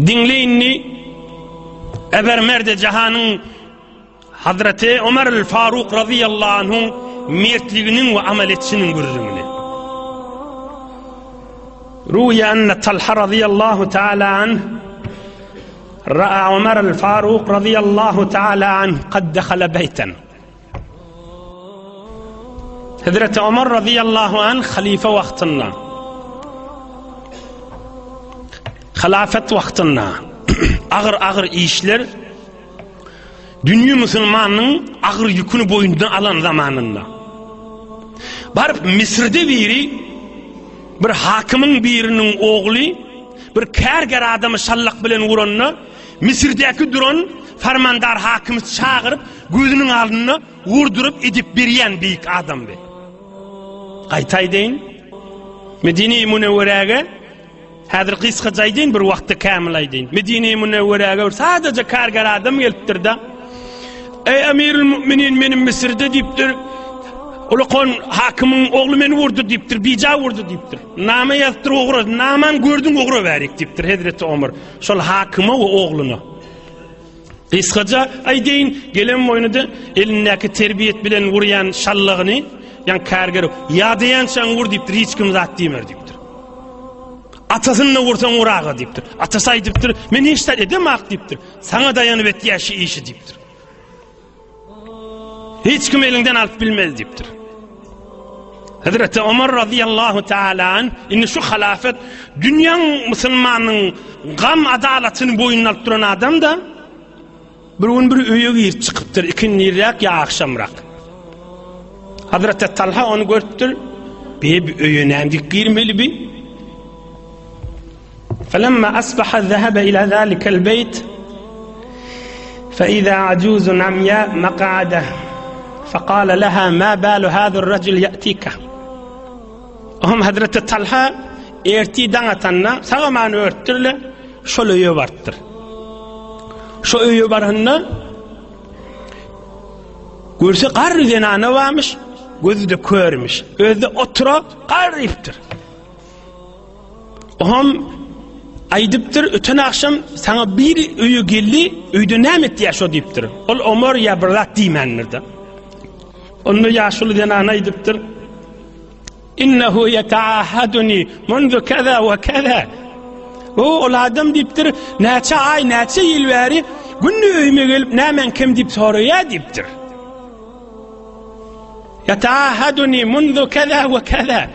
dinleyinni eber merde cihanın Hazreti Ömer el-Faruk radıyallahu anh'ın mertliğinin ve ameliyatçının gururunu. Ruya enne Talha radıyallahu teala anh ra'a Ömer el-Faruk radıyallahu teala anh kad dekhala beyten. Hazreti Ömer radıyallahu anh halife vaktinde, halafet vaktinde ağır işler dünya Müslümanının ağır yükünü boyundan alan zamanında barıp Mısır'da bir hakimin birinin oğlu bir kärger adamı şallak bilen vuranına Mısır'daki duran fermandar hakimi çağırıp gözünün aldığına vurdurup edip biriyen büyük adam be. Qaytay deyin Medine-i Münevvere'ye hazır kıska caydeyin bir vakti kamilay deyin. Medine-i Münevvere'ye sadece kärger adam geliptir da ey Emirül Müminin benim Mısır'da deyiptir. Ulukon hakimin oğlu meni vurdu deyiptir, bija vurdu deyiptir. Nama yazdır oğru, naman gördün oğru verik deyiptir Hazreti Ömer. Şol hakime ve oğluna. Kıskaca ay deyin gelen boynuda elindeki terbiyet bilen vuruyan şallığını yani kärgeri ya diyen sen vur deyiptir, hiç kim zat deyimer deyiptir. Atasını vursan vurağı deyiptir. Atası ay deyiptir, men hiç edemak deyiptir. Sana dayanıp et yaşı işi deyiptir. Hiç kim elinden alıp bilmez deyiptir. Hazreti Ömer radıyallahu teala anh inni şu halafet dünyanın Müslümanın gam adaletini boyundan alıp duran adam da bir gün bir öye gir çıkıptır ikindirak ya akşamrak. Hazreti Talha onu görüptür bir öye nemdik girmeli bir فلما أصبح ذهب إلى ذلك البيت فإذا عجوز عمياء مقعده فقال لها ما بال هذا الرجل يأتيك. هم Hazreti Talha erti dağıtanına sağamanı örttürle şol öye varttır. Şu öye varınna görse qarr denana varmış, gözü de körmüş, özde otura qarriptir. هم aydıptır, öten akşam sana bir öye geldi, öyde nemet yaşo deyiptir. Ol Ömer ya bırak deymenirdi. Onu yaşlı denana aydıptır. İnnehu yetaahaduni mundu kaza ve kaza. O adam deyiptir, neçe ay, neçe yıl veri günlü öyme gelip nemen kim deyip soruya deyiptir. Yetaahaduni mundu kaza ve kaza.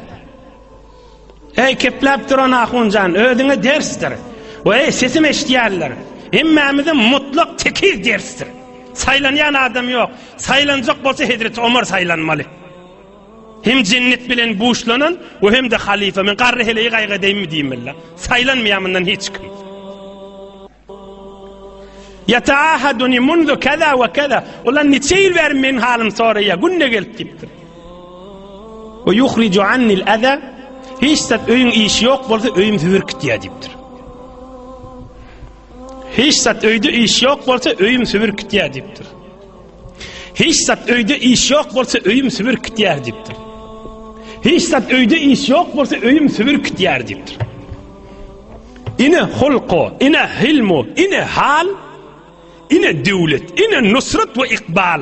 Ey keplep duran ahuncan, ödüne derstir. Ve sesim eşdiyarlar. İmmamızın mutlak tekiz derstir. Saylanyan adam yok. Saylanacak bolsa Hazreti Ömer saylanmalı. Hem cennet bilen buğuşlanan ve hem de halife. Men qarri heleyi qayga deyim mi diyeyim Allah. Saylanmayanından hiç kim. Yetaahaduni mundu kaza ve kaza. Ulan neçe yıl verin men halim sonraya. Günne gelip gittir. Ve yukhricu annil aza. Hiç de öyün işi yok bolsa öyüm süvürk diye deyiptir. Hiç de öyde iş yok bolsa öyüm süvürk diye deyiptir. Hiç de öyde iş yok bolsa öyüm süvürk diye deyiptir. Hiç de öyde iş yok bolsa öyüm süvürk diye deyiptir. İne hulqu, ine hilmu, ine hal, ine devlet, ine nusrat ve ikbal,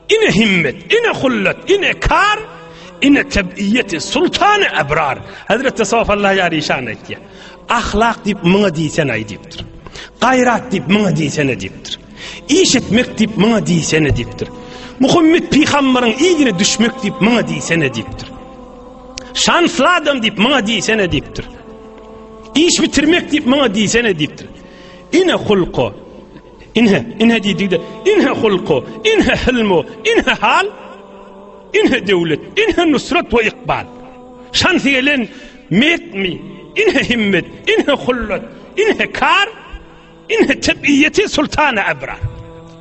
ine himmet, ine hullat, ine kar, ine tebiyeti sultanı ebrar. Hazreti Safallah yarişan etti. Ahlak deyip mına deysen ay deyiptir. Gayrat deyip mına deysen deyiptir. İş etmek deyip mına deysen deyiptir. Muhammed Peygamber'in iyine düşmek deyip mına deysen deyiptir. Şanslı adam deyip mına deysen deyiptir. İş bitirmek deyip mına deysen deyiptir. İne hulqu, inhe deydi, inhe hulqu, inhe hilmu, inhe hal, inhe devlet, inhe nusrat ve ikbal. Şans gelen metmi, inhe himmet, inhe hullat, inhe kar, inhe tebiyeti sultanı ebrar.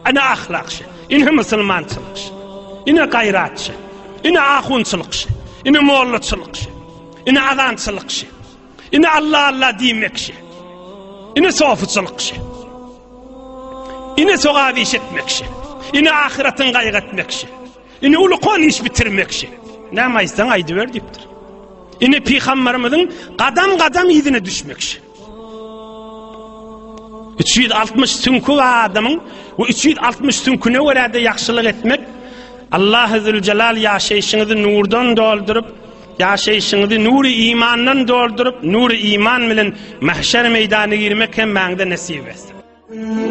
Ana ahlakşı, inhe Müslümançılıkşı, inhe gayratşı, inhe ahunçılıkşı, inhe muallatçılıkşı, inhe adançılıkşı, inhe Allah Allah demekşi, inhe sofuçılıkşı, inhe soğavi işetmekşi, inhe ahiretin gaygıtmekşi, inhe ulukon iş bitirmekşi. Ne mayıstan aydı ver deyiptir. İne Peygamberimizin kadam kadam izine düşmekşi. 360 sünkü adamın bu 360 sünküne göre de yaxşılık etmek Allah-u Zülcelal yaşayışınızı nurdan doldurup yaşayışınızı nuru imandan doldurup nuru iman bilen mahşer meydanına girmek hem bana nasip etsin.